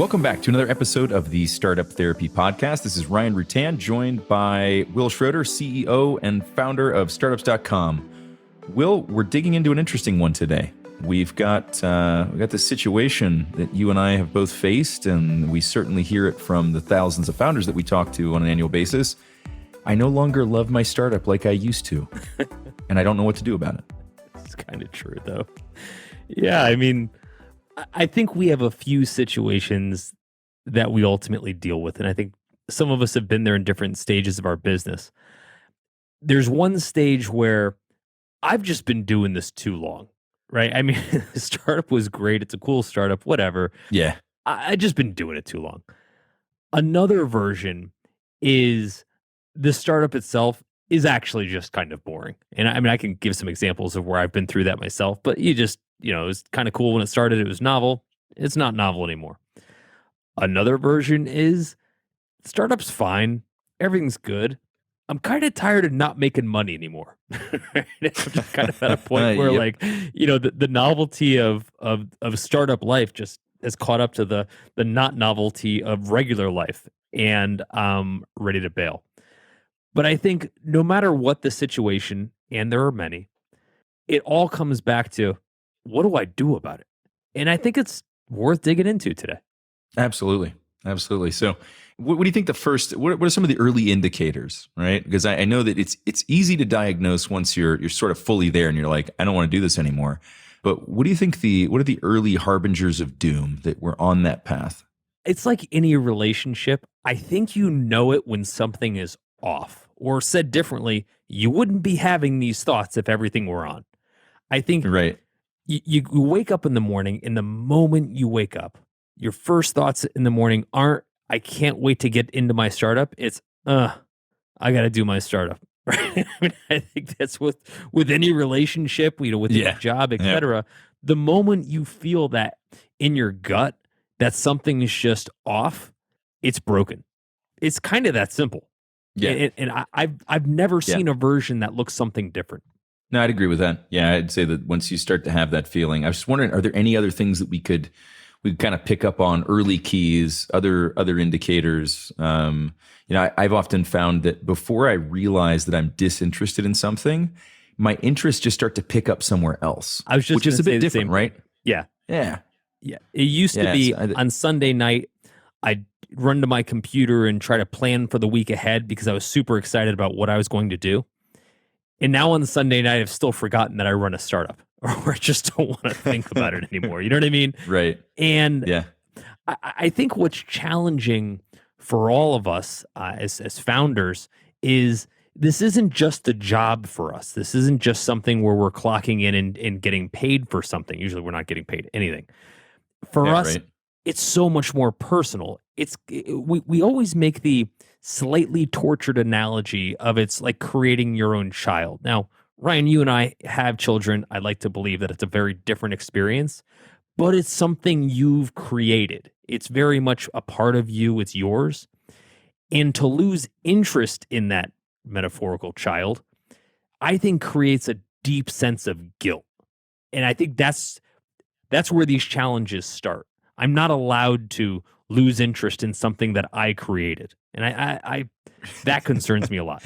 Welcome back to another episode of the Startup Therapy Podcast. This is Ryan Rutan, joined by Will Schroeder, CEO and founder of startups.com. Will, we're digging into an interesting one today. We've got this situation that you and I have both faced, and we certainly hear it from the thousands of founders that we talk to on an annual basis. I no longer love my startup like I used to, and I don't know what to do about it. It's kind of true, though. Yeah, I mean, I think we have a few situations that we ultimately deal with, and I think some of us have been there in different stages of our business. There's one stage where I've just been doing this too long, right? I mean, the startup was great. It's a cool startup, whatever. Yeah. I just been doing it too long. Another version is the startup itself is actually just kind of boring. And I mean, I can give some examples of where I've been through that myself, but it was kind of cool when it started. It was novel. It's not novel anymore. Another version is startup's fine. Everything's good. I'm kind of tired of not making money anymore. I'm just kind of at a point where the novelty of startup life just has caught up to the not novelty of regular life, and I'm ready to bail. But I think no matter what the situation, and there are many, it all comes back to, what do I do about it? And I think it's worth digging into today. Absolutely. So what do you think what are some of the early indicators, right? Because I know that it's easy to diagnose once you're sort of fully there and you're like, I don't want to do this anymore. But what do you think what are the early harbingers of doom that we're on that path? It's like any relationship. I think you know it when something is off, or said differently, you wouldn't be having these thoughts if everything were on. I think right. You wake up in the morning, and the moment you wake up, your first thoughts in the morning aren't, I can't wait to get into my startup. It's, I got to do my startup. Right? I mean, I think that's with any relationship, with your job, etc. Yeah. The moment you feel that in your gut that something is just off, it's broken. It's kind of that simple. Yeah. And I've never seen a version that looks something different. No, I'd agree with that. Yeah, I'd say that once you start to have that feeling, I was just wondering, are there any other things that we could kind of pick up on, early keys, other indicators? I've often found that before I realize that I'm disinterested in something, my interests just start to pick up somewhere else. I was just which is a bit different, right? Yeah. Yeah. Yeah. It used to be on Sunday night, I'd run to my computer and try to plan for the week ahead because I was super excited about what I was going to do. And now on Sunday night, I've still forgotten that I run a startup, or I just don't want to think about it anymore. You know what I mean? Right. And I think what's challenging for all of us as founders is this isn't just a job for us. This isn't just something where we're clocking in and getting paid for something. Usually we're not getting paid anything. For us, it's so much more personal. We always make the slightly tortured analogy of it's like creating your own child. Now, Ryan, you and I have children. I like to believe that it's a very different experience, but it's something you've created. It's very much a part of you. It's yours. And to lose interest in that metaphorical child, I think creates a deep sense of guilt. And I think that's where these challenges start. I'm not allowed to lose interest in something that I created. And I that concerns me a lot.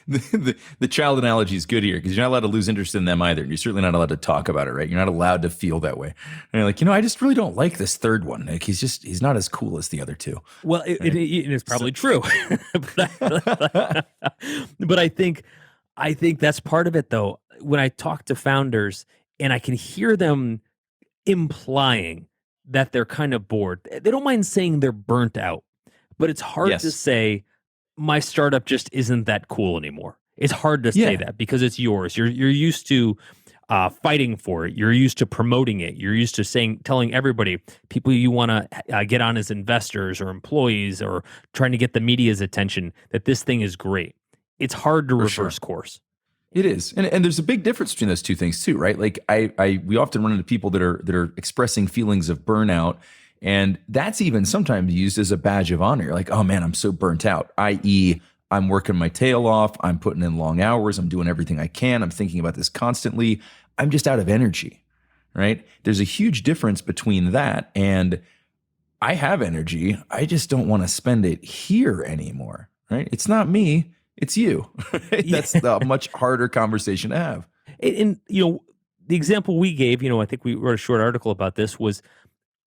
The child analogy is good here because you're not allowed to lose interest in them either. And you're certainly not allowed to talk about it, right? You're not allowed to feel that way. And you're like, I just really don't like this third one. Like he's not as cool as the other two. Well, it's probably true. But I think that's part of it, though. When I talk to founders and I can hear them implying that they're kind of bored, they don't mind saying they're burnt out. But it's hard to say, my startup just isn't that cool anymore. It's hard to say that because it's yours. You're used to fighting for it. You're used to promoting it. You're used to telling everybody, people you want to get on as investors or employees or trying to get the media's attention, that this thing is great. It's hard to reverse course. It is. And there's a big difference between those two things too, right? Like we often run into people that are expressing feelings of burnout. And that's even sometimes used as a badge of honor. You're like, oh man, I'm so burnt out, i.e. I'm working my tail off. I'm putting in long hours. I'm doing everything I can. I'm thinking about this constantly. I'm just out of energy, right? There's a huge difference between that and I have energy. I just don't want to spend it here anymore, right? It's not me, it's you. Yeah. That's the much harder conversation to have. And the example we gave, I think we wrote a short article about this, was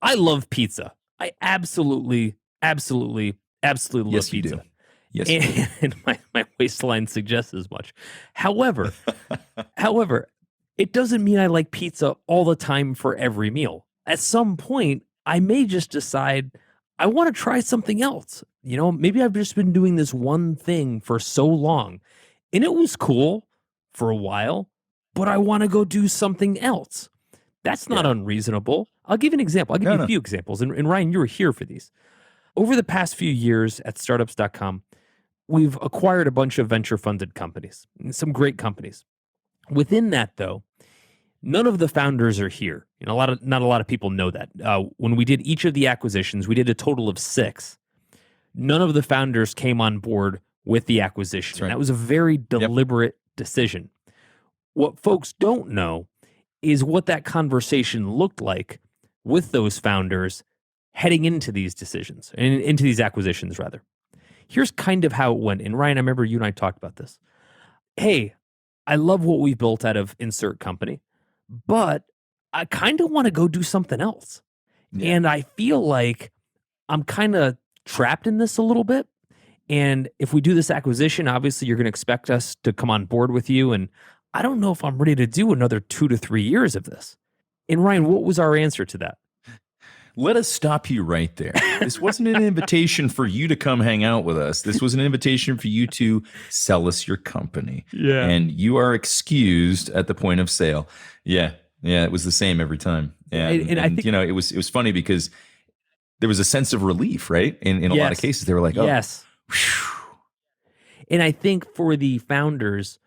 I love pizza. I absolutely, absolutely, absolutely love Yes, you do. pizza. Yes, you do. And my waistline suggests as much. However, however, it doesn't mean I like pizza all the time for every meal. At some point, I may just decide I want to try something else. Maybe I've just been doing this one thing for so long and it was cool for a while, but I want to go do something else. That's not Yeah. unreasonable. I'll give you an example. I'll give No, you a no. few examples. And Ryan, you were here for these. Over the past few years at startups.com, we've acquired a bunch of venture funded companies, some great companies. Within that, though, none of the founders are here. Not a lot of people know that. When we did each of the acquisitions, we did a total of 6. None of the founders came on board with the acquisition. That's right. And that was a very deliberate decision. What folks don't know is what that conversation looked like with those founders heading into these decisions and into these acquisitions, rather. Here's kind of how it went. And Ryan, I remember you and I talked about this. Hey, I love what we built out of insert company, but I kind of want to go do something else. Yeah. And I feel like I'm kind of trapped in this a little bit. And if we do this acquisition, obviously you're going to expect us to come on board with you. And I don't know if I'm ready to do another 2 to 3 years of this. And Ryan, what was our answer to that? Let us stop you right there. This wasn't an invitation for you to come hang out with us. This was an invitation for you to sell us your company. Yeah. And you are excused at the point of sale. Yeah. Yeah. It was the same every time. And I think, it was funny because there was a sense of relief, right? In a lot of cases, they were like, oh, yes. whew. And I think for the founders,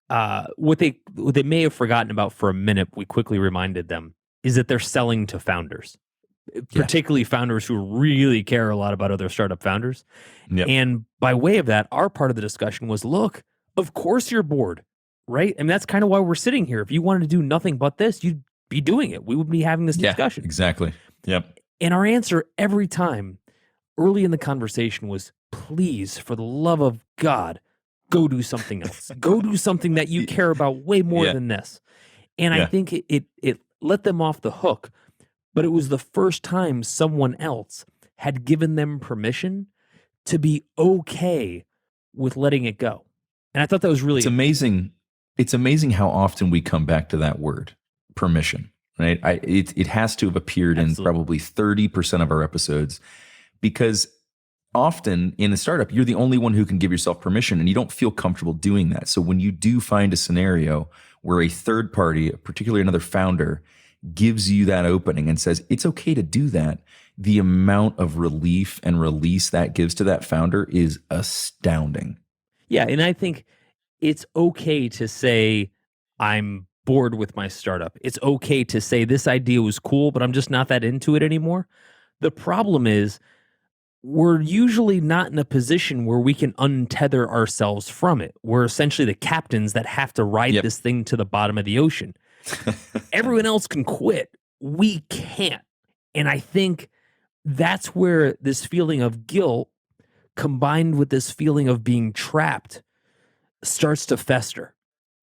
what they may have forgotten about for a minute, we quickly reminded them, is that they're selling to founders, particularly founders who really care a lot about other startup founders. Yep. And by way of that, our part of the discussion was, look, of course you're bored, right? I mean, that's kind of why we're sitting here. If you wanted to do nothing but this, you'd be doing it. We would be having this discussion. Exactly. Yep. And our answer every time early in the conversation was, please, for the love of God, go do something else. Go do something that you care about way more than this. And I think it let them off the hook, but it was the first time someone else had given them permission to be okay with letting it go. And I thought that was really amazing. It's amazing how often we come back to that word, permission, right? It has to have appeared in probably 30% of our episodes, because often in a startup, you're the only one who can give yourself permission and you don't feel comfortable doing that. So when you do find a scenario where a third party, particularly another founder, gives you that opening and says, it's okay to do that, the amount of relief and release that gives to that founder is astounding. Yeah. And I think it's okay to say, I'm bored with my startup. It's okay to say this idea was cool, but I'm just not that into it anymore. The problem is, we're usually not in a position where we can untether ourselves from it. We're essentially the captains that have to ride this thing to the bottom of the ocean. Everyone else can quit. We can't. And I think that's where this feeling of guilt combined with this feeling of being trapped starts to fester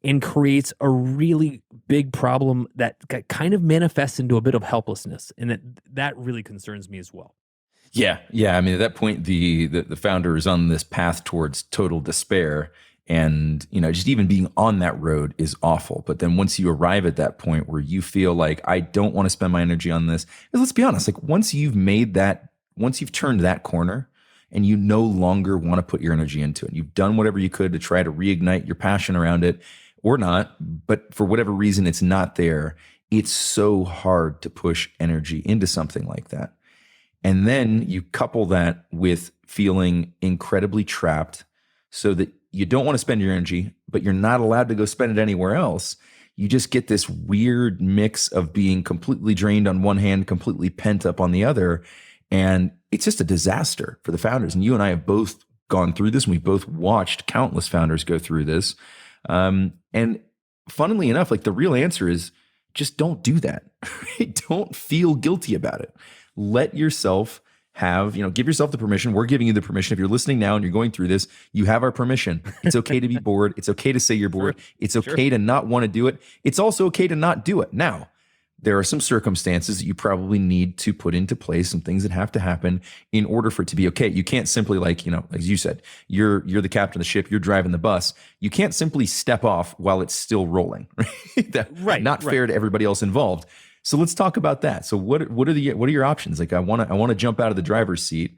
and creates a really big problem that kind of manifests into a bit of helplessness. And that really concerns me as well. Yeah. I mean, at that point, the founder is on this path towards total despair, and just even being on that road is awful. But then once you arrive at that point where you feel like, I don't want to spend my energy on this, let's be honest, like once you've turned that corner and you no longer want to put your energy into it, you've done whatever you could to try to reignite your passion around it or not, but for whatever reason it's not there, it's so hard to push energy into something like that. And then you couple that with feeling incredibly trapped so that you don't want to spend your energy, but you're not allowed to go spend it anywhere else. You just get this weird mix of being completely drained on one hand, completely pent up on the other. And it's just a disaster for the founders. And you and I have both gone through this, and we've both watched countless founders go through this. And funnily enough, like the real answer is just don't do that. Don't feel guilty about it. let yourself give yourself the permission. We're giving you the permission. If you're listening now and you're going through this, you have our permission. It's okay to be bored. It's okay to say you're bored. It's okay to not want to do it. It's also okay to not do it. Now, there are some circumstances that you probably need to put into place, some things that have to happen in order for it to be okay. You can't simply as you said, you're the captain of the ship, you're driving the bus. You can't simply step off while it's still rolling. Right? Not fair to everybody else involved. So let's talk about that. So what are your options? Like I want to jump out of the driver's seat.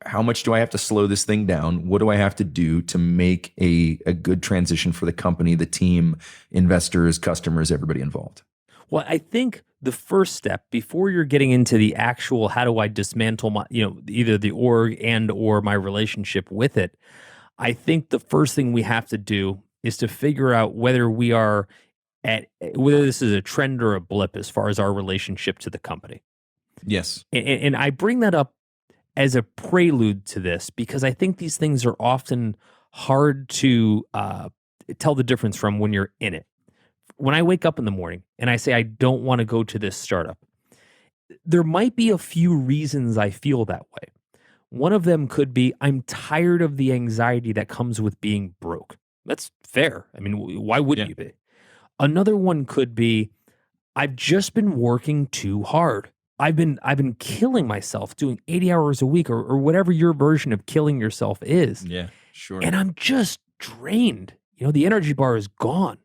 How much do I have to slow this thing down? What do I have to do to make a good transition for the company, the team, investors, customers, everybody involved? Well, I think the first step before you're getting into the actual how do I dismantle my, either the org and or my relationship with it, I think the first thing we have to do is to figure out whether this is a trend or a blip as far as our relationship to the company. Yes. And I bring that up as a prelude to this because I think these things are often hard to tell the difference from when you're in it. When I wake up in the morning and I say I don't want to go to this startup, there might be a few reasons I feel that way. One of them could be I'm tired of the anxiety that comes with being broke. That's fair. I mean, why wouldn't you be? Another one could be I've just been working too hard. I've been killing myself doing 80 hours a week or whatever your version of killing yourself is. Yeah, sure. And I'm just drained. The energy bar is gone.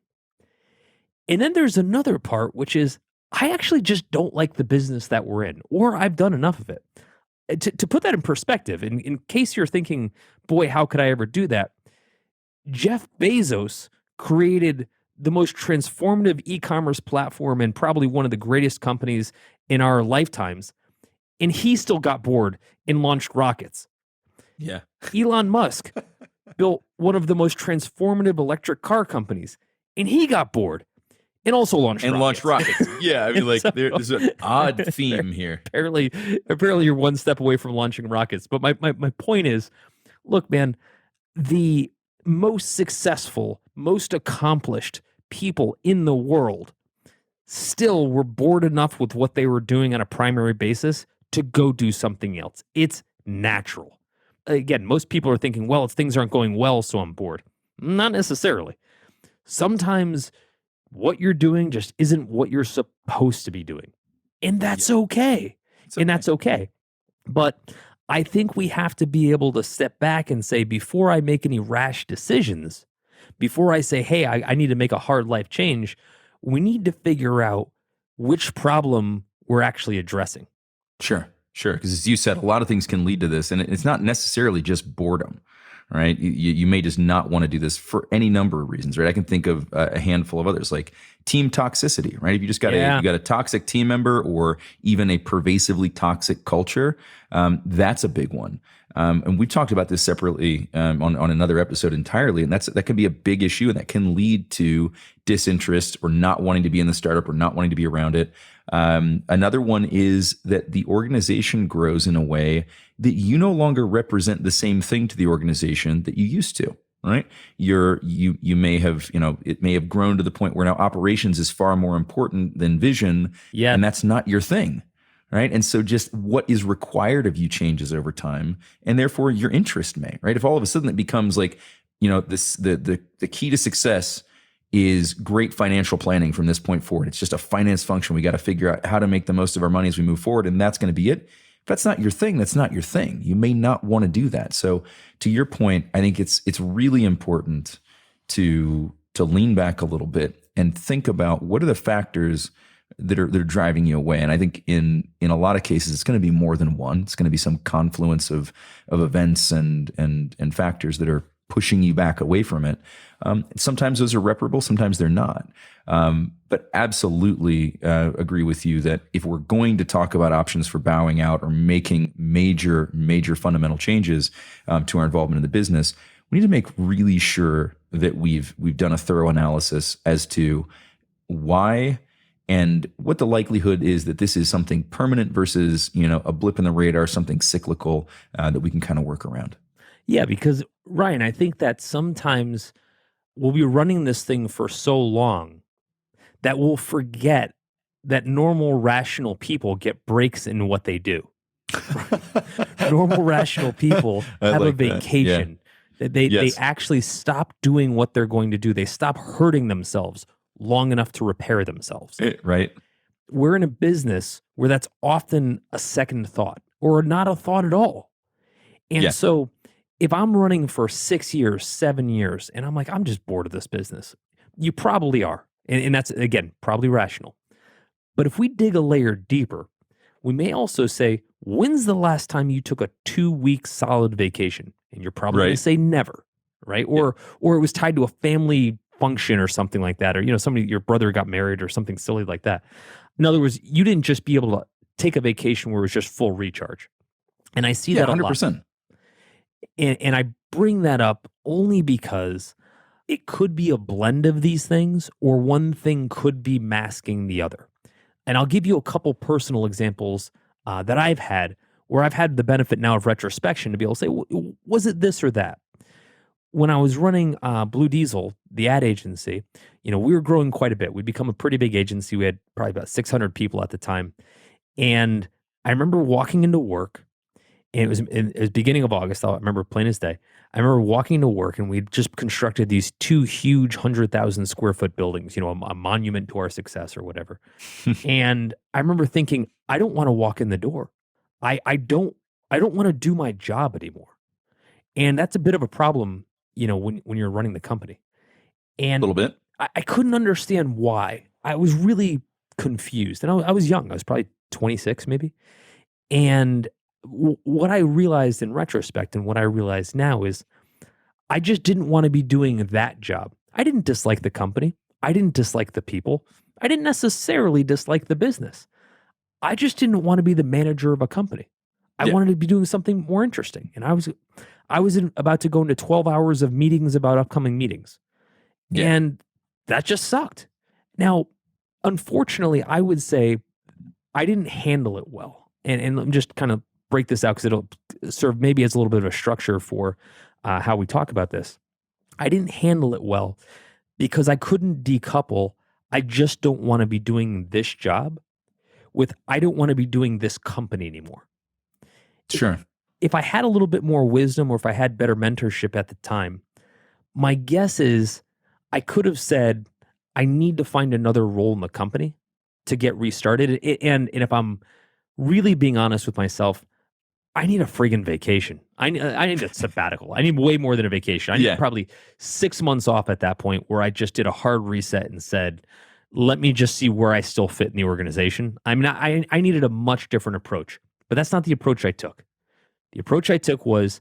And then there's another part, which is I actually just don't like the business that we're in, or I've done enough of it. To put that in perspective, in case you're thinking, boy, how could I ever do that? Jeff Bezos created the most transformative e-commerce platform and probably one of the greatest companies in our lifetimes. And he still got bored and launched rockets. Yeah. Elon Musk built one of the most transformative electric car companies and he got bored and also launched rockets. Yeah. I mean, there's an odd theme here. Apparently you're one step away from launching rockets. But my point is, look, man, the most successful, most accomplished people in the world still were bored enough with what they were doing on a primary basis to go do something else. It's natural. Again, most people are thinking, well, things aren't going well, so I'm bored. Not necessarily. Sometimes what you're doing just isn't what you're supposed to be doing. And that's okay. And that's okay. But I think we have to be able to step back and say, before I make any rash decisions, before I say, hey, I need to make a hard life change, we need to figure out which problem we're actually addressing. Sure. Because as you said, a lot of things can lead to this. And it's not necessarily just boredom, right? You may just not want to do this for any number of reasons, right? I can think of a handful of others, like team toxicity, right? If you just got you got a toxic team member or even a pervasively toxic culture, that's a big one. And we've talked about this separately on another episode entirely, and that can be a big issue, and that can lead to disinterest or not wanting to be in the startup or not wanting to be around it. Another one is that the organization grows in a way that you no longer represent the same thing to the organization that you used to. Right? You may have, it may have grown to the point where now operations is far more important than vision, and that's not your thing. Right. And so just what is required of you changes over time, and therefore your interest may, right? If all of a sudden it becomes like, the key to success is great financial planning from this point forward. It's just a finance function. We got to figure out how to make the most of our money as we move forward. And that's going to be it. If that's not your thing, that's not your thing. You may not want to do that. So to your point, I think it's really important to lean back a little bit and think about what are the factors that are driving you away. And I think in a lot of cases, it's going to be more than one. It's going to be some confluence of events and factors that are pushing you back away from it. Sometimes those are reparable, sometimes they're not. But absolutely agree with you that if we're going to talk about options for bowing out or making major fundamental changes to our involvement in the business, we need to make really sure that we've done a thorough analysis as to why and what the likelihood is that this is something permanent versus, a blip in the radar, something cyclical that we can kind of work around. Yeah, because Ryan, I think that sometimes we'll be running this thing for so long that we'll forget that normal rational people get breaks in what they do. Normal rational people have a like that. Yeah. vacation. They Yes. actually stop doing what they're going to do. They stop hurting themselves long enough to repair themselves. Right. We're in a business where that's often a second thought or not a thought at all. And Yeah. so if I'm running for 6 years, 7 years, and I'm like, I'm just bored of this business, you probably are. And that's, again, probably rational. But if we dig a layer deeper, we may also say, when's the last time you took a 2-week solid vacation? And you're probably going to Right. say never, right? Or it was tied to a family function or something like that. Or, your brother got married or something silly like that. In other words, you didn't just be able to take a vacation where it was just full recharge. And I see that a 100%. lot. And I bring that up only because it could be a blend of these things, or one thing could be masking the other. And I'll give you a couple personal examples that I've had where I've had the benefit now of retrospection to be able to say, was it this or that? When I was running Blue Diesel, the ad agency, we were growing quite a bit. We'd become a pretty big agency. We had probably about 600 people at the time. And I remember walking into work, and it was beginning of August. I remember plain as day. I remember walking to work, and we'd just constructed these 2 huge 100,000 square foot buildings, a monument to our success or whatever. And I remember thinking, I don't want to walk in the door. I don't want to do my job anymore. And that's a bit of a problem, when you're running the company. And A little bit. I couldn't understand why. I was really confused. And I was young. I was probably 26 maybe. And what I realized in retrospect and what I realize now is I just didn't want to be doing that job. I didn't dislike the company. I didn't dislike the people. I didn't necessarily dislike the business. I just didn't want to be the manager of a company. I wanted to be doing something more interesting. And I was about to go into 12 hours of meetings about upcoming meetings. Yeah. And that just sucked. Now, unfortunately, I would say I didn't handle it well. And let me just kind of break this out because it'll serve maybe as a little bit of a structure for how we talk about this. I didn't handle it well because I couldn't decouple, I just don't want to be doing this job with, I don't want to be doing this company anymore. Sure. If I had a little bit more wisdom, or if I had better mentorship at the time, my guess is I could have said, I need to find another role in the company to get restarted. And if I'm really being honest with myself, I need a friggin' vacation. I need a sabbatical. I need way more than a vacation. I need probably 6 months off at that point where I just did a hard reset and said, let me just see where I still fit in the organization. I needed a much different approach, but that's not the approach I took. The approach I took was,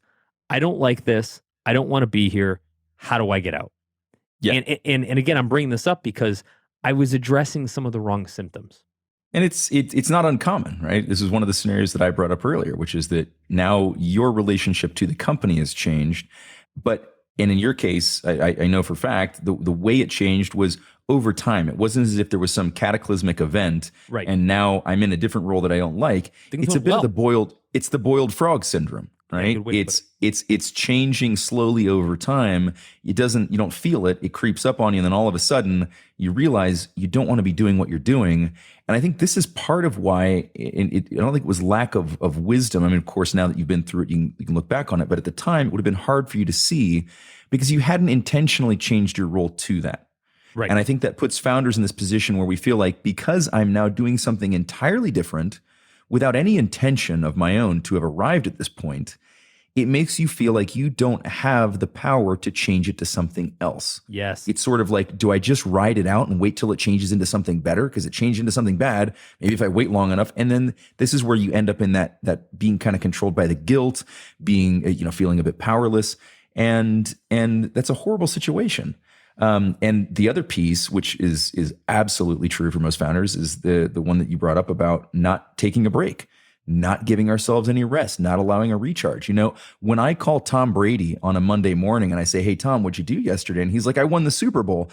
I don't like this. I don't want to be here. How do I get out? Yeah. And again, I'm bringing this up because I was addressing some of the wrong symptoms. And it's not uncommon, right? This is one of the scenarios that I brought up earlier, which is that now your relationship to the company has changed. And in your case, I know for a fact, the way it changed was over time. It wasn't as if there was some cataclysmic event, right? And now I'm in a different role that I don't like. It's a bit of the boiled frog syndrome, right? It's changing slowly over time. You don't feel it. It creeps up on you, and then all of a sudden you realize you don't want to be doing what you're doing. And I think this is part of why. I don't think it was lack of wisdom. I mean, of course, now that you've been through it, you can look back on it. But at the time, it would have been hard for you to see because you hadn't intentionally changed your role to that. Right. And I think that puts founders in this position where we feel like, because I'm now doing something entirely different without any intention of my own to have arrived at this point, it makes you feel like you don't have the power to change it to something else. Yes. It's sort of like, do I just ride it out and wait till it changes into something better? Because it changed into something bad. Maybe if I wait long enough. And then this is where you end up in that being kind of controlled by the guilt, being, feeling a bit powerless. And that's a horrible situation. And the other piece, which is absolutely true for most founders, is the one that you brought up about not taking a break, not giving ourselves any rest, not allowing a recharge. When I call Tom Brady on a Monday morning and I say, hey, Tom, what'd you do yesterday? And he's like, I won the Super Bowl.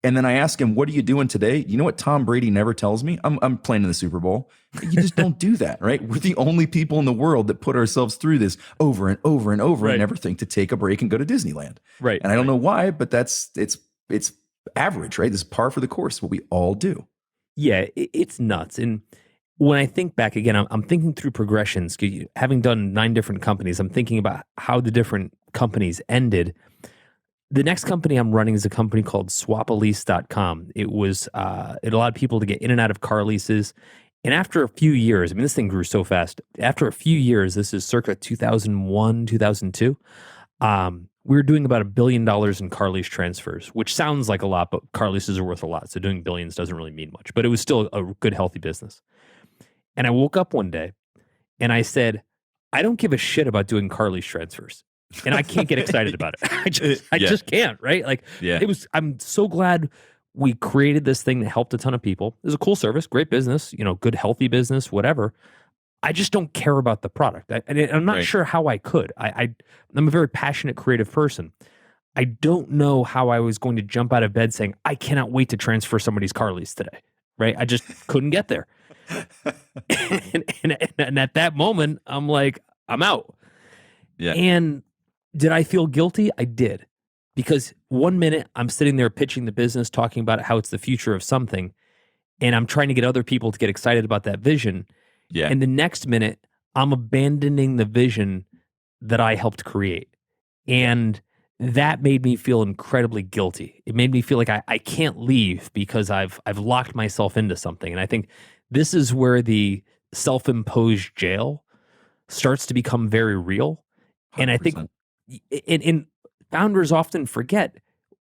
And then I ask him, what are you doing today? You know what Tom Brady never tells me? I'm playing in the Super Bowl. You just don't do that, right? We're the only people in the world that put ourselves through this over and over and over and never think to take a break and go to Disneyland. Right. And I don't know why, but it's average, right? This is par for the course, what we all do. Yeah, it's nuts. And when I think back again, I'm thinking through progressions. Having done 9 different companies, I'm thinking about how the different companies ended. The next company I'm running is a company called SwapElisecom. It allowed people to get in and out of car leases. And after a few years, I mean, this thing grew so fast. After a few years, this is circa 2001, 2002, we were doing about $1 billion in car lease transfers, which sounds like a lot, but car leases are worth a lot. So doing billions doesn't really mean much, but it was still a good, healthy business. And I woke up one day and I said, I don't give a shit about doing car lease transfers. And I can't get excited about it. I just can't, right? Like I'm so glad we created this thing that helped a ton of people. It was a cool service, great business, good, healthy business, whatever. I just don't care about the product. I'm not sure how I could. I'm a very passionate, creative person. I don't know how I was going to jump out of bed saying, I cannot wait to transfer somebody's car lease today, right? I just couldn't get there. and at that moment, I'm like, I'm out. Yeah. And did I feel guilty? I did. Because one minute I'm sitting there pitching the business, talking about how it's the future of something, and I'm trying to get other people to get excited about that vision. Yeah. And the next minute, I'm abandoning the vision that I helped create. And that made me feel incredibly guilty. It made me feel like I can't leave because I've locked myself into something. And I think this is where the self-imposed jail starts to become very real. 100%. And I think and founders often forget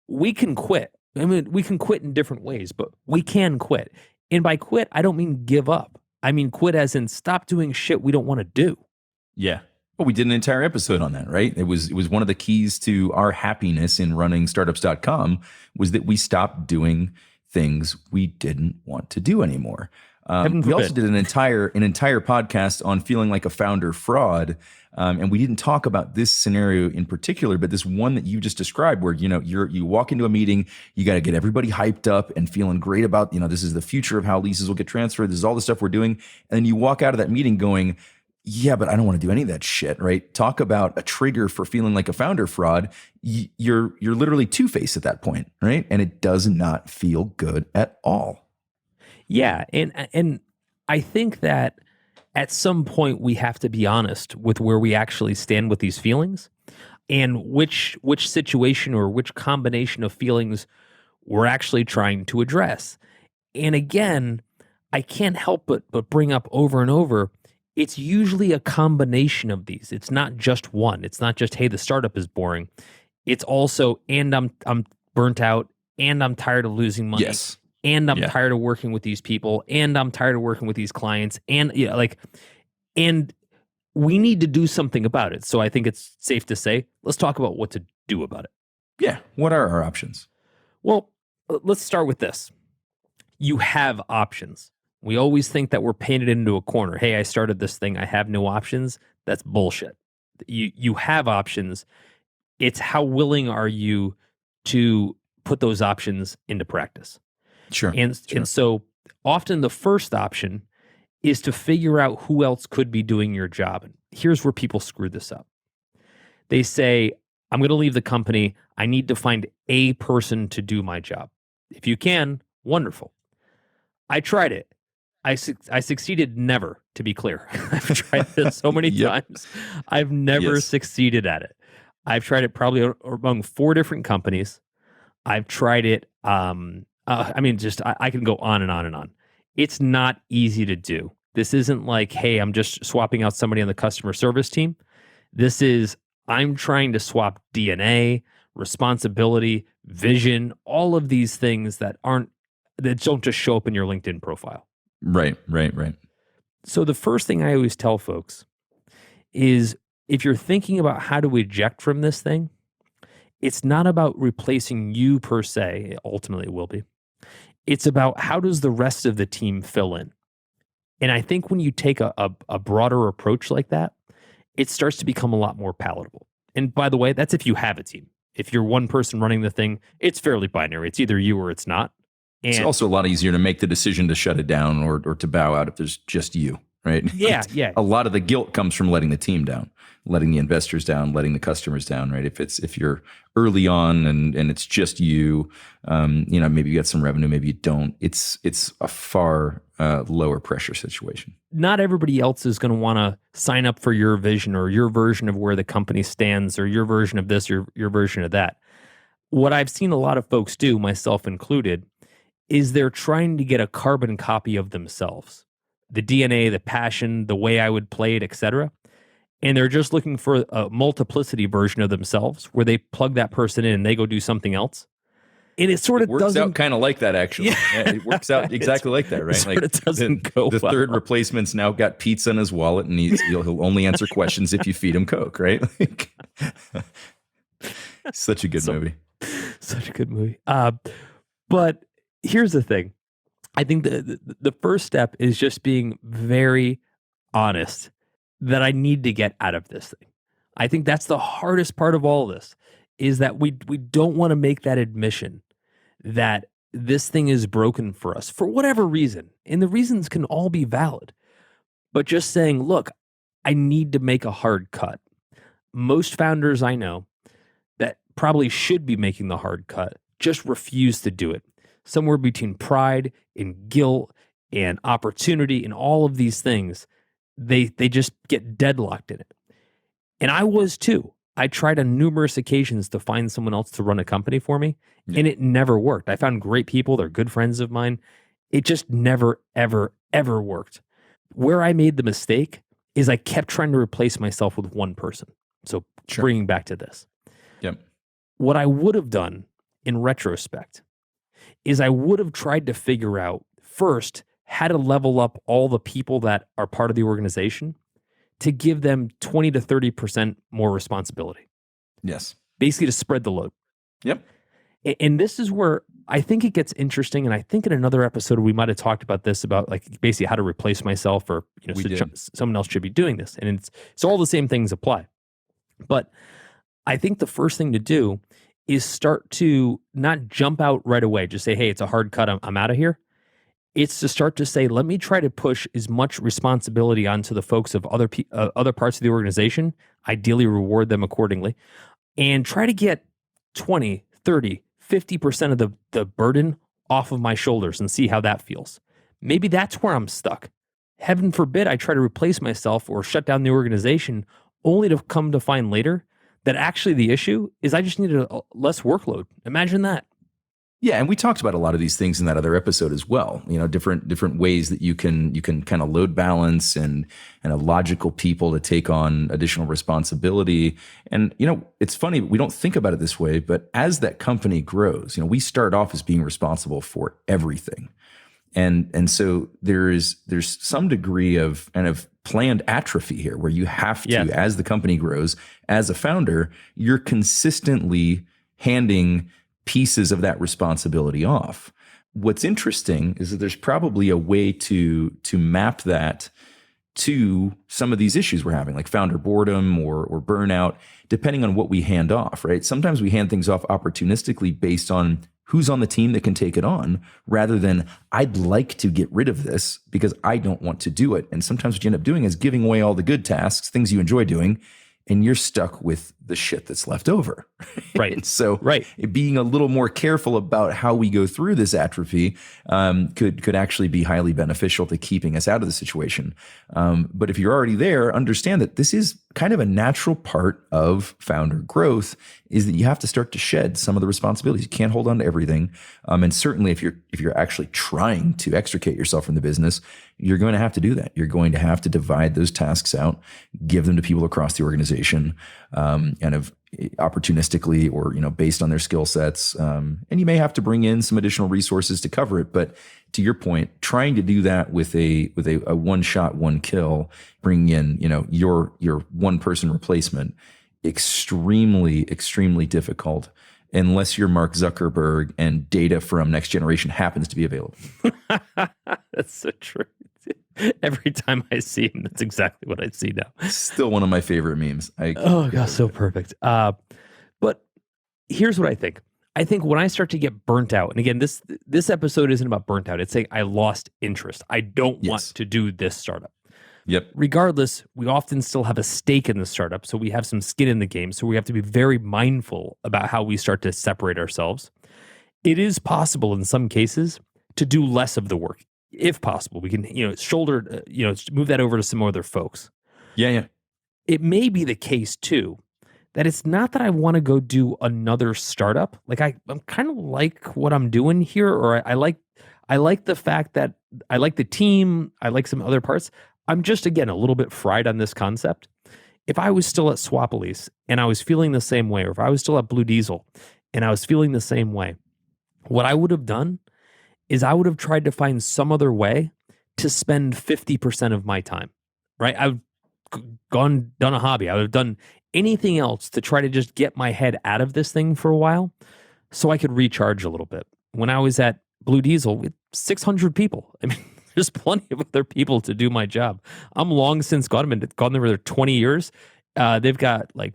we can quit. I mean, we can quit in different ways, but we can quit. And by quit, I don't mean give up. I mean quit as in stop doing shit we don't want to do. Yeah. Well, we did an entire episode on that, right? It was one of the keys to our happiness in running startups.com was that we stopped doing things we didn't want to do anymore. We also did an entire podcast on feeling like a founder fraud. And we didn't talk about this scenario in particular, but this one that you just described where, you walk into a meeting, you got to get everybody hyped up and feeling great about, this is the future of how leases will get transferred. This is all the stuff we're doing. And then you walk out of that meeting going, yeah, but I don't want to do any of that shit, right? Talk about a trigger for feeling like a founder fraud. You're literally two-faced at that point, right? And it does not feel good at all. Yeah, and I think that at some point we have to be honest with where we actually stand with these feelings and which situation or which combination of feelings we're actually trying to address. And again, I can't help but bring up over and over, it's usually a combination of these. It's not just one. It's not just, hey, the startup is boring. It's also, and I'm burnt out, and I'm tired of losing money. Yes. And I'm tired of working with these people, and I'm tired of working with these clients, and and we need to do something about it. So I think it's safe to say, let's talk about what to do about it. Yeah. What are our options? Well, let's start with this. You have options. We always think that we're painted into a corner. Hey, I started this thing. I have no options. That's bullshit. You have options. It's how willing are you to put those options into practice? Sure. And so often the first option is to figure out who else could be doing your job. And here's where people screw this up. They say, I'm going to leave the company. I need to find a person to do my job. If you can, wonderful. I tried it. I succeeded never, to be clear. I've tried this so many times. I've never succeeded at it. I've tried it probably among 4 different companies. I've tried it. I can go on and on and on. It's not easy to do. This isn't like, hey, I'm just swapping out somebody on the customer service team. This is, I'm trying to swap DNA, responsibility, vision, all of these things that don't just show up in your LinkedIn profile. Right. So the first thing I always tell folks is if you're thinking about how to eject from this thing, it's not about replacing you per se. Ultimately, it will be. It's about how does the rest of the team fill in? And I think when you take a broader approach like that, it starts to become a lot more palatable. And by the way, that's if you have a team. If you're one person running the thing, it's fairly binary. It's either you or it's not. And it's also a lot easier to make the decision to shut it down or to bow out if there's just you, right? Yeah, yeah. A lot of the guilt comes from letting the team down, letting the investors down, letting the customers down, right? If you're early on and it's just you, maybe you get some revenue, maybe you don't. It's a far lower pressure situation. Not everybody else is going to want to sign up for your vision or your version of where the company stands or your version of this or your version of that. What I've seen a lot of folks do, myself included, is they're trying to get a carbon copy of themselves, the DNA, the passion, the way I would play it, etc. And they're just looking for a multiplicity version of themselves where they plug that person in and they go do something else. And it sort of works doesn't out kind of like that, actually. Yeah, it works out exactly like that, right? It doesn't go the well. third replacement's now got pizza in his wallet, and he'll only answer questions if you feed him Coke, right? Such a good movie. Such a good movie. But here's the thing. I think the first step is just being very honest that I need to get out of this thing. I think that's the hardest part of all this, is that we don't want to make that admission that this thing is broken for us for whatever reason. And the reasons can all be valid. But just saying, look, I need to make a hard cut. Most founders I know that probably should be making the hard cut just refuse to do it. Somewhere between pride and guilt and opportunity and all of these things, they just get deadlocked in it. And I was too. I tried on numerous occasions to find someone else to run a company for me, and it never worked. I found great people. They're good friends of mine. It just never, ever, ever worked. Where I made the mistake is I kept trying to replace myself with one person. So bringing back to this. Yep. What I would have done in retrospect is I would have tried to figure out first how to level up all the people that are part of the organization to give them 20 to 30% more responsibility. Yes. Basically to spread the load. Yep. And this is where I think it gets interesting. And I think in another episode, we might've talked about this, about like basically how to replace myself, or, someone else should be doing this. And it's all the same things apply. But I think the first thing to do is start to not jump out right away. Just say, hey, it's a hard cut. I'm out of here. It's to start to say, let me try to push as much responsibility onto the folks of other parts of the organization, ideally reward them accordingly, and try to get 20, 30, 50% of the burden off of my shoulders and see how that feels. Maybe that's where I'm stuck. Heaven forbid I try to replace myself or shut down the organization, only to come to find later that actually the issue is I just needed a less workload. Imagine that. Yeah, and we talked about a lot of these things in that other episode as well. Different ways that you can kind of load balance and a logical people to take on additional responsibility. And it's funny, we don't think about it this way, but as that company grows, we start off as being responsible for everything. And so there's some degree of kind of planned atrophy here, where you have to, as the company grows, as a founder, you're consistently handing pieces of that responsibility off. What's interesting is that there's probably a way to map that to some of these issues we're having, like founder boredom or burnout, depending on what we hand off, right? Sometimes we hand things off opportunistically based on who's on the team that can take it on, rather than I'd like to get rid of this because I don't want to do it. And sometimes what you end up doing is giving away all the good tasks, things you enjoy doing, and you're stuck with the shit that's left over. Right. So being a little more careful about how we go through this atrophy could actually be highly beneficial to keeping us out of the situation. But if you're already there, understand that this is kind of a natural part of founder growth, is that you have to start to shed some of the responsibilities. You can't hold on to everything. And certainly if you're actually trying to extricate yourself from the business, you're going to have to do that. You're going to have to divide those tasks out, give them to people across the organization, kind of opportunistically or based on their skill sets. And you may have to bring in some additional resources to cover it. But to your point, trying to do that with a one shot, one kill, bringing in your one person replacement, extremely difficult, unless you're Mark Zuckerberg and data from next generation happens to be available. That's so true. Every time I see him, that's exactly what I see now. Still one of my favorite memes. Oh gosh, so perfect. But here's what I think. I think when I start to get burnt out, and again, this episode isn't about burnt out. It's saying I lost interest. I don't want to do this startup. Yep. Regardless, we often still have a stake in the startup. So we have some skin in the game. So we have to be very mindful about how we start to separate ourselves. It is possible in some cases to do less of the work. If possible, we can, move that over to some other folks. Yeah. It may be the case too that it's not that I want to go do another startup. Like I'm kind of like what I'm doing here, or I like the fact that I like the team. I like some other parts. I'm just, again, a little bit fried on this concept. If I was still at SwapElise and I was feeling the same way, or if I was still at Blue Diesel and I was feeling the same way, what I would have done is I would have tried to find some other way to spend 50% of my time, right? I've done a hobby. I would have done anything else to try to just get my head out of this thing for a while so I could recharge a little bit. When I was at Blue Diesel with 600 people, I mean, there's plenty of other people to do my job. I'm long since gone there for 20 years. They've got like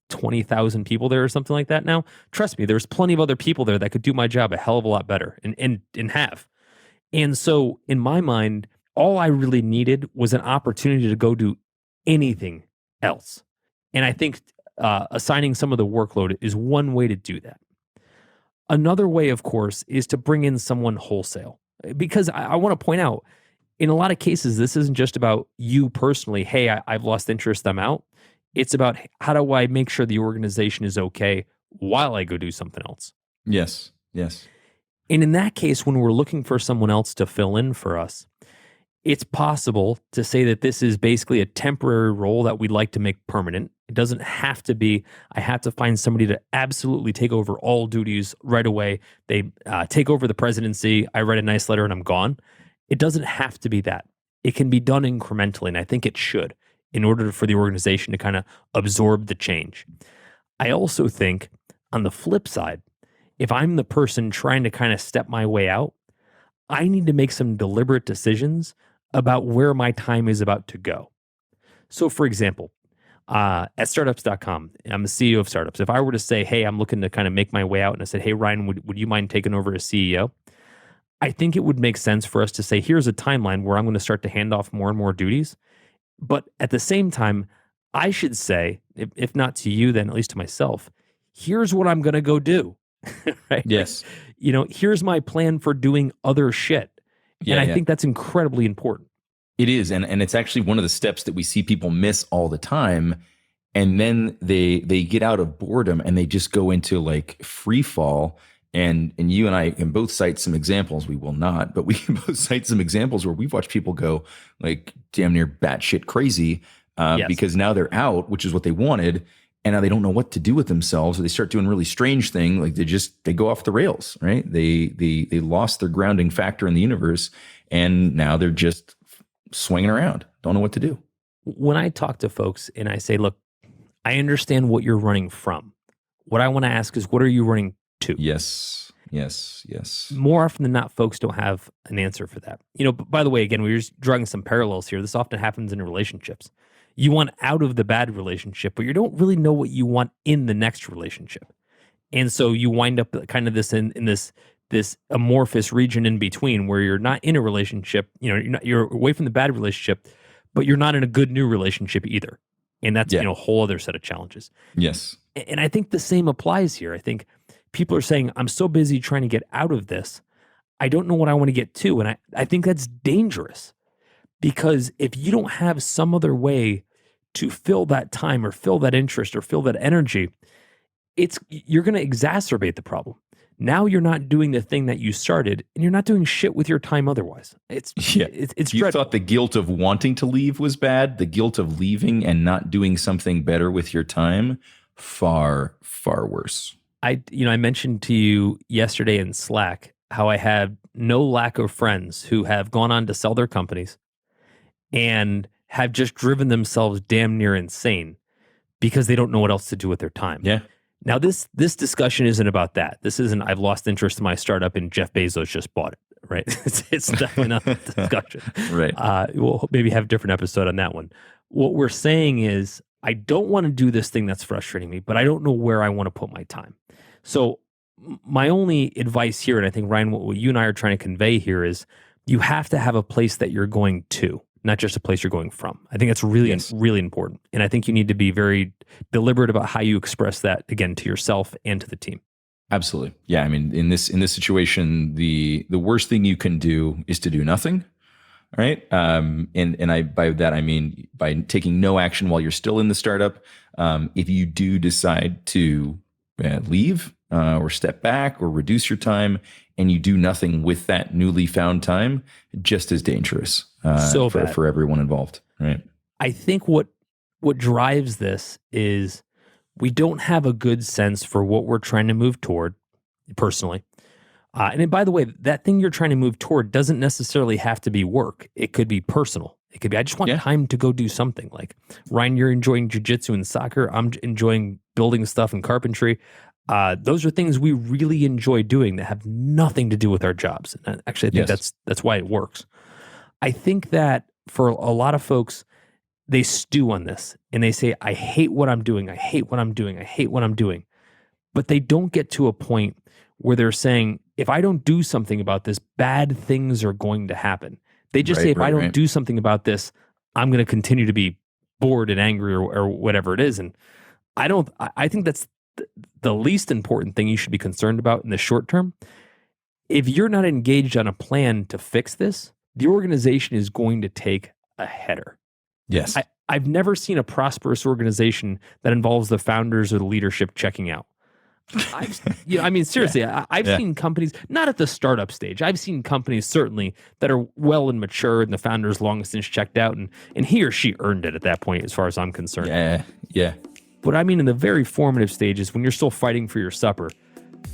20,000 people there or something like that now. Trust me, there's plenty of other people there that could do my job a hell of a lot better and have. And so in my mind, all I really needed was an opportunity to go do anything else. And I think assigning some of the workload is one way to do that. Another way, of course, is to bring in someone wholesale. Because I want to point out, in a lot of cases, this isn't just about you personally. Hey, I've lost interest, I'm out. It's about how do I make sure the organization is okay while I go do something else. Yes. And in that case, when we're looking for someone else to fill in for us, it's possible to say that this is basically a temporary role that we'd like to make permanent. It doesn't have to be, I have to find somebody to absolutely take over all duties right away. They take over the presidency. I write a nice letter and I'm gone. It doesn't have to be that. It can be done incrementally, and I think it should, in order for the organization to kind of absorb the change. I also think on the flip side, if I'm the person trying to kind of step my way out, I need to make some deliberate decisions about where my time is about to go. So for example, at startups.com, I'm the CEO of startups. If I were to say, hey, I'm looking to kind of make my way out, and I said, hey, Ryan, would you mind taking over as CEO? I think it would make sense for us to say, here's a timeline where I'm going to start to hand off more and more duties. But at the same time, I should say, if not to you, then at least to myself, here's what I'm going to go do. Right? Yes. Like, here's my plan for doing other shit. And I think that's incredibly important. It is. And it's actually one of the steps that we see people miss all the time. And then they get out of boredom and they just go into like free fall. And you and I can both cite some examples. We will not, but we can both cite some examples where we've watched people go like damn near batshit crazy because now they're out, which is what they wanted. And now they don't know what to do with themselves. Or they start doing really strange things. Like they go off the rails, right? They lost their grounding factor in the universe. And now they're just swinging around. Don't know what to do. When I talk to folks and I say, look, I understand what you're running from. What I want to ask is, what are you running to? Yes. More often than not, folks don't have an answer for that. By the way, again, we're just drawing some parallels here. This often happens in relationships. You want out of the bad relationship, but you don't really know what you want in the next relationship. And so you wind up kind of in this amorphous region in between where you're not in a relationship, you're away from the bad relationship, but you're not in a good new relationship either. And that's a whole other set of challenges. Yes. And I think the same applies here. I think people are saying, I'm so busy trying to get out of this, I don't know what I want to get to. And I think that's dangerous, because if you don't have some other way to fill that time or fill that interest or fill that energy, you're going to exacerbate the problem. Now you're not doing the thing that you started, and you're not doing shit with your time otherwise. It's you dreadful. Thought the guilt of wanting to leave was bad. The guilt of leaving and not doing something better with your time, far, far worse. I mentioned to you yesterday in Slack how I have no lack of friends who have gone on to sell their companies and have just driven themselves damn near insane because they don't know what else to do with their time. Yeah. Now, this discussion isn't about that. This isn't, I've lost interest in my startup and Jeff Bezos just bought it, right? It's definitely not the discussion. Right. We'll maybe have a different episode on that one. What we're saying is, I don't want to do this thing that's frustrating me, but I don't know where I want to put my time. So my only advice here, and I think, Ryan, what you and I are trying to convey here is, you have to have a place that you're going to. not just a place you're going from. I think that's really, really important. And I think you need to be very deliberate about how you express that, again, to yourself and to the team. Absolutely. Yeah. I mean, in this situation, the worst thing you can do is to do nothing. Right. By that, I mean, by taking no action while you're still in the startup. If you do decide to leave or step back or reduce your time, and you do nothing with that newly found time, just as dangerous for everyone involved. Right. I think what drives this is we don't have a good sense for what we're trying to move toward personally. And then, by the way, that thing you're trying to move toward doesn't necessarily have to be work. It could be personal. It could be, I just want time to go do something. Like, Ryan, you're enjoying jiu-jitsu and soccer. I'm enjoying building stuff and carpentry. Those are things we really enjoy doing that have nothing to do with our jobs. And actually, I think that's why it works. I think that for a lot of folks, they stew on this and they say, I hate what I'm doing. I hate what I'm doing. I hate what I'm doing. But they don't get to a point where they're saying, if I don't do something about this, bad things are going to happen. They just say, if I don't do something about this, I'm going to continue to be bored and angry or whatever it is. And I think that's the least important thing you should be concerned about in the short term. If you're not engaged on a plan to fix this, the organization is going to take a header. Yes. I've never seen a prosperous organization that involves the founders or the leadership checking out. Seriously, I've seen companies, not at the startup stage. I've seen companies certainly that are well and mature and the founder's long since checked out and he or she earned it at that point as far as I'm concerned. Yeah. But I mean, in the very formative stages, when you're still fighting for your supper,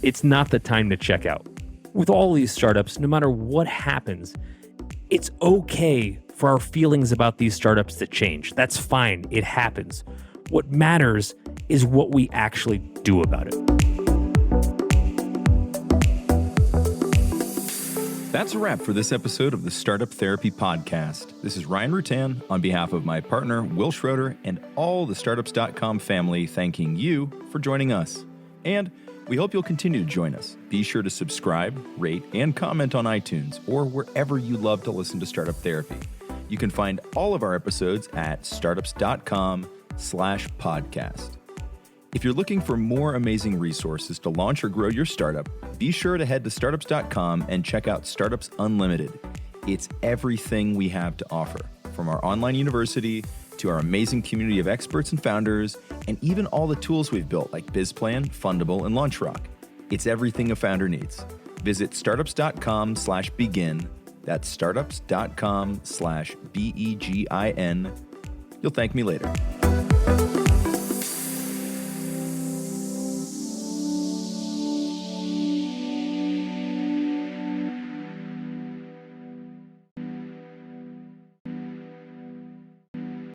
it's not the time to check out. With all these startups, no matter what happens, it's okay for our feelings about these startups to change. That's fine. It happens. What matters is what we actually do about it. That's a wrap for this episode of the Startup Therapy Podcast. This is Ryan Rutan on behalf of my partner, Will Schroeder, and all the Startups.com family, thanking you for joining us. And we hope you'll continue to join us. Be sure to subscribe, rate, and comment on iTunes or wherever you love to listen to Startup Therapy. You can find all of our episodes at startups.com/podcast. If you're looking for more amazing resources to launch or grow your startup, be sure to head to startups.com and check out Startups Unlimited. It's everything we have to offer, from our online university to our amazing community of experts and founders, and even all the tools we've built like BizPlan, Fundable, and LaunchRock. It's everything a founder needs. Visit startups.com/begin. That's startups.com/BEGIN. You'll thank me later.